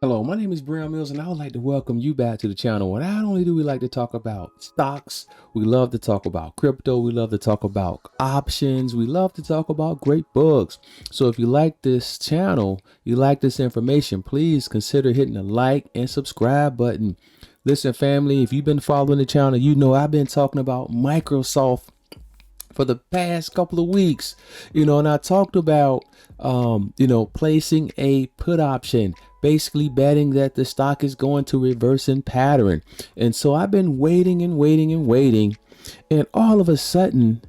Hello, my name is Brehon and I would like to welcome you back to the channel. And not only do we like to talk about stocks, we love to talk about crypto, we love to talk about options, we love to talk about great books. So if you like this channel, you like this information, please consider hitting the like and subscribe button. Listen, family, if you've been following the channel, you know I've been talking about Microsoft for the past couple of weeks, and I talked about, placing a put option, basically betting that the stock is going to reverse in pattern. And so I've been waiting and waiting and waiting. And all of a sudden,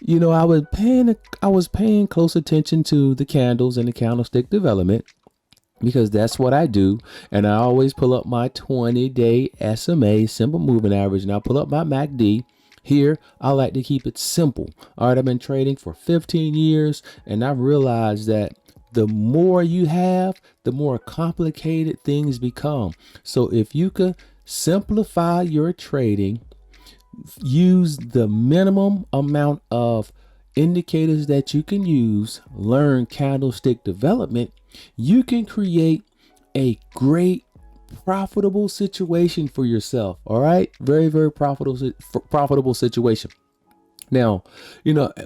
I was paying close attention to the candles and the candlestick development because that's what I do. And I always pull up my 20-day SMA, simple moving average, and I pull up my MACD. Here, I like to keep it simple. All right, I've been trading for 15 years, and I've realized that the more you have, the more complicated things become. So if you could simplify your trading, use the minimum amount of indicators that you can use, learn candlestick development, you can create a great profitable situation for yourself. All right, very, very profitable situation. Now,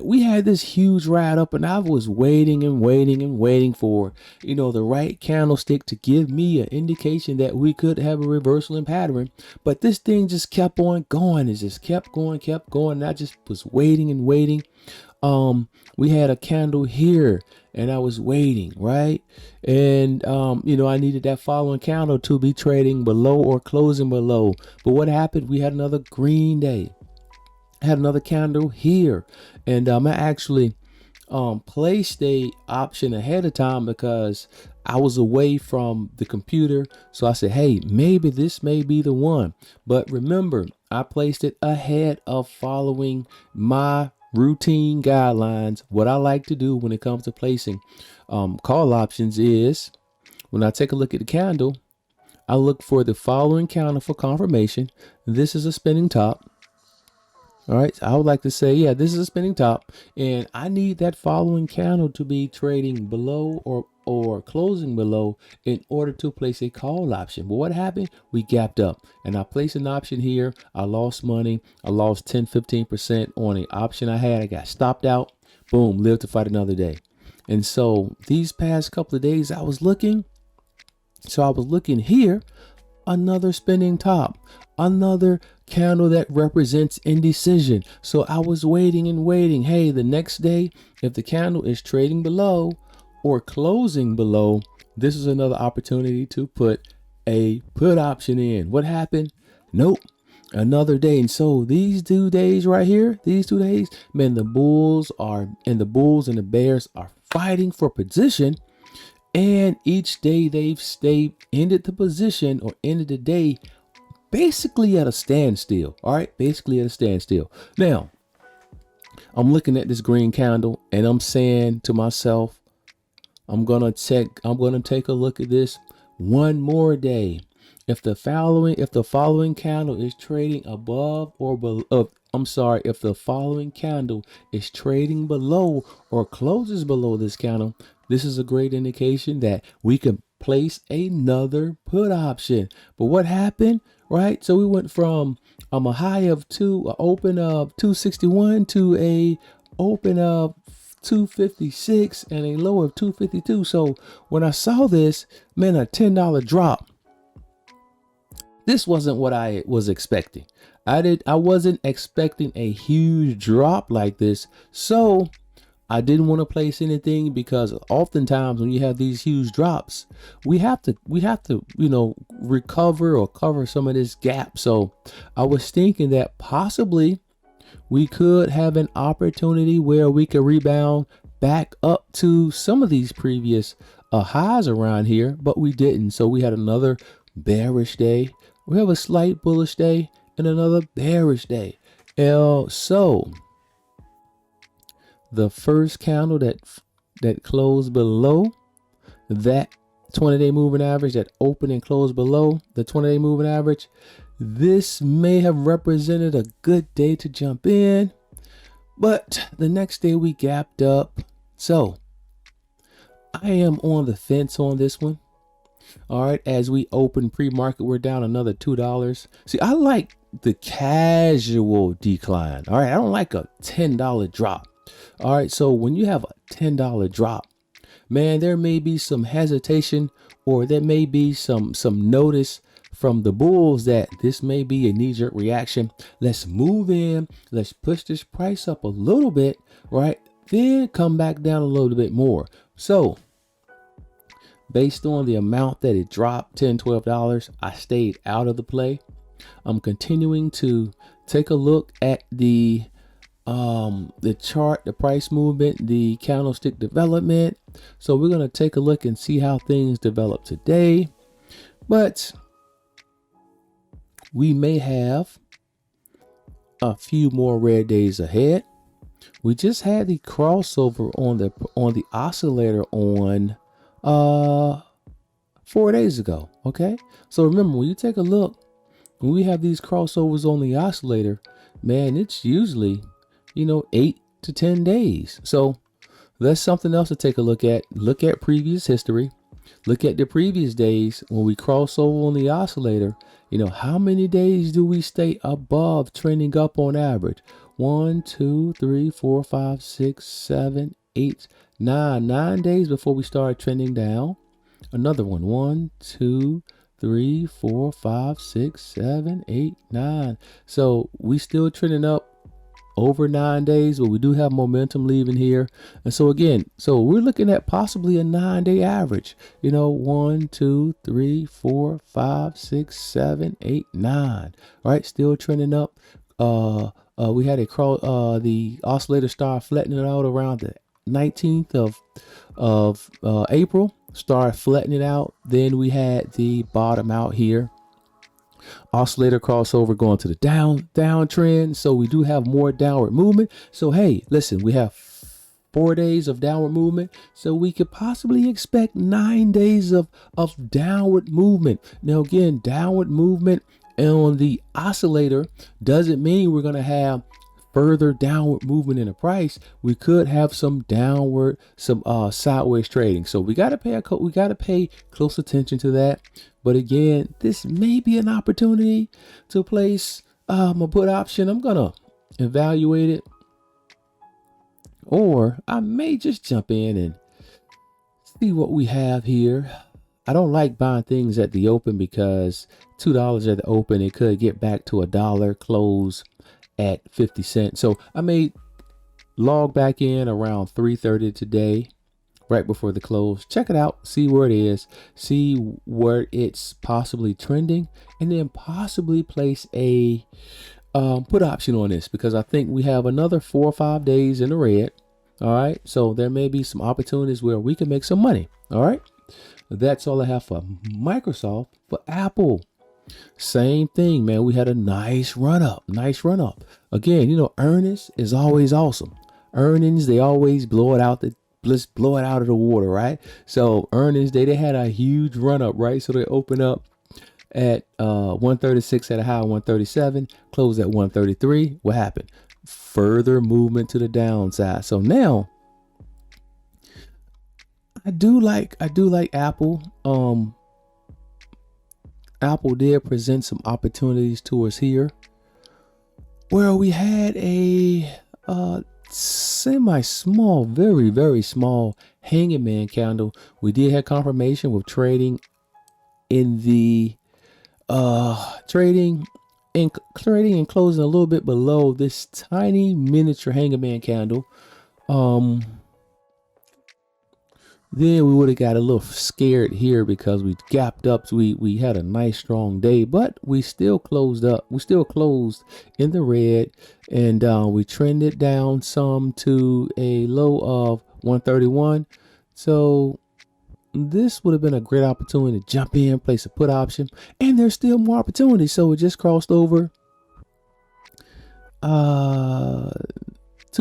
we had this huge ride up, and I was waiting and waiting and waiting for, the right candlestick to give me an indication that we could have a reversal in pattern. But this thing just kept on going. It just kept going. And I just was waiting and waiting. We had a candle here, and I was waiting, right? And, I needed that following candle to be trading below or closing below. But what happened? We had another green day. I had another candle here. And I actually placed a option ahead of time because I was away from the computer. So I said, hey, maybe this may be the one. But remember, I placed it ahead of following my routine guidelines. What I like to do when it comes to placing call options is when I take a look at the candle, I look for the following candle for confirmation. This is a spinning top. All right, so I would like to say, yeah, this is a spinning top, and I need that following candle to be trading below or closing below in order to place a call option. But what happened? We gapped up, and I placed an option here. I lost money. I lost 10-15% on an option I had. I got stopped out. Boom, lived to fight another day. And so these past couple of days I was looking. So I was looking here, another spinning top, another candle that represents indecision. So I was waiting and waiting. Hey, the next day, if the candle is trading below or closing below, this is another opportunity to put a put option in. What happened? Nope. Another day. And so these 2 days right here, these 2 days, man, the bulls and the bears are fighting for position. And each day they've ended the position or ended the day basically at a standstill. All right, basically at a standstill. Now, I'm looking at this green candle and I'm saying to myself, I'm gonna take a look at this one more day. If the following candle is trading above or below, if the following candle is trading below or closes below this candle, this is a great indication that we can place another put option. But what happened, right? So we went from a high of an open of 261 to a open of 256 and a low of 252. So when I saw this, man, a $10 drop. This wasn't what I was expecting. I wasn't expecting a huge drop like this. So I didn't want to place anything because oftentimes when you have these huge drops, we have to, recover or cover some of this gap. So I was thinking that possibly we could have an opportunity where we could rebound back up to some of these previous highs around here, but we didn't. So we had another bearish day. We have a slight bullish day and another bearish day. So the first candle that closed below that 20-day moving average, that opened and closed below the 20-day moving average, this may have represented a good day to jump in, but the next day we gapped up. So I am on the fence on this one. All right, as we open pre-market, we're down another $2. See, I like the casual decline. All right, I don't like a $10 drop. All right, so when you have a $10 drop, man, there may be some hesitation, or there may be some notice from the bulls that this may be a knee-jerk reaction. Let's move in, let's push this price up a little bit, right? Then come back down a little bit more. So based on the amount that it dropped, $10, $12, I stayed out of the play. I'm continuing to take a look at the chart, the price movement, the candlestick development. So we're going to take a look and see how things develop today. But we may have a few more red days ahead. We just had the crossover on the oscillator on 4 days ago. Okay, so remember, when you take a look, when we have these crossovers on the oscillator, man, it's usually 8 to 10 days. So that's something else to take a look at. Look at previous history. Look at the previous days when we cross over on the oscillator. How many days do we stay above trending up on average? 1, 2, 3, 4, 5, 6, 7, 8, 9. 9 days before we start trending down. Another one. 1, 2, 3, 4, 5, 6, 7, 8, 9. So we still trending up over 9 days, but we do have momentum leaving here. And so again, so we're looking at possibly a 9-day average. 1, 2, 3, 4, 5, 6, 7, 8, 9. All right, still trending up. We had the oscillator start flattening out around the 19th of April. Start flattening out. Then we had the bottom out here. Oscillator crossover going to the downtrend. So we do have more downward movement. So hey, listen, we have 4 days of downward movement. So we could possibly expect 9 days of downward movement. Now again, downward movement on the oscillator doesn't mean we're going to have further downward movement in the price. We could have some downward, some sideways trading. So we got to pay close attention to that. But again, this may be an opportunity to place a put option. I'm gonna evaluate it, or I may just jump in and see what we have here. I don't like buying things at the open because $2 at the open, it could get back to $1, close at 50 cents. So I may log back in around 3:30 today, right before the close. Check it out, see where it is, see where it's possibly trending, and then possibly place a put option on this, because I think we have another 4 or 5 days in the red. All right, so there may be some opportunities where we can make some money. All right, that's all I have for Microsoft. For Apple, same thing, man. We had a nice run up. Again, earnings is always awesome. Earnings, they always blow it out of the water, right? So earnings, they had a huge run up, right? So they open up at 136 at a high of 137, closed at 133. What happened? Further movement to the downside. So now I do like Apple. Apple did present some opportunities to us here, where we had a semi-small, very, very small hanging man candle. We did have confirmation with trading in the trading and closing a little bit below this tiny miniature hanging man candle. Then we would have got a little scared here because we gapped up. So we had a nice strong day, but we still closed up. We still closed in the red, and we trended down some to a low of 131. So this would have been a great opportunity to jump in, place a put option, and there's still more opportunities. So it just crossed over 2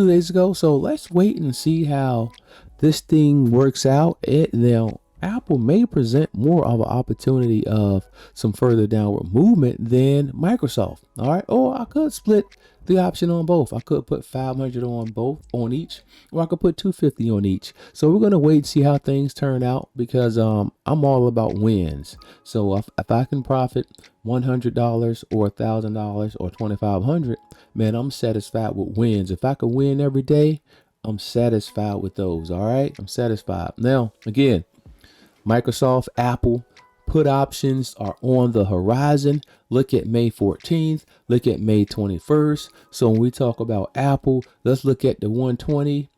days ago. So let's wait and see how this thing works out. Now Apple may present more of an opportunity of some further downward movement than Microsoft. All right. Or I could split the option on both. I could put 500 on both, on each, or I could put 250 on each. So we're gonna wait and see how things turn out, because I'm all about wins. So if I can profit $100 or $1,000 or 2,500, man, I'm satisfied with wins. If I could win every day, I'm satisfied with those. All right, I'm satisfied. Now again, Microsoft, Apple, put options are on the horizon. Look at May 14th. Look at May 21st. So when we talk about Apple, let's look at the 120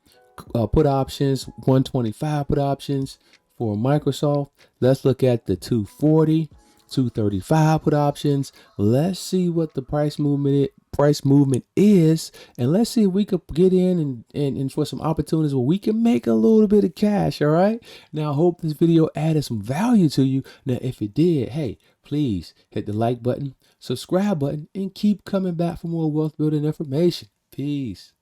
put options, 125 put options for Microsoft. Let's look at the 240, 235 put options. Let's see what the price movement is, and let's see if we could get in and for some opportunities where we can make a little bit of cash. All right. Now I hope this video added some value to you. Now if it did, hey, please hit the like button, subscribe button, and keep coming back for more wealth building information. Peace.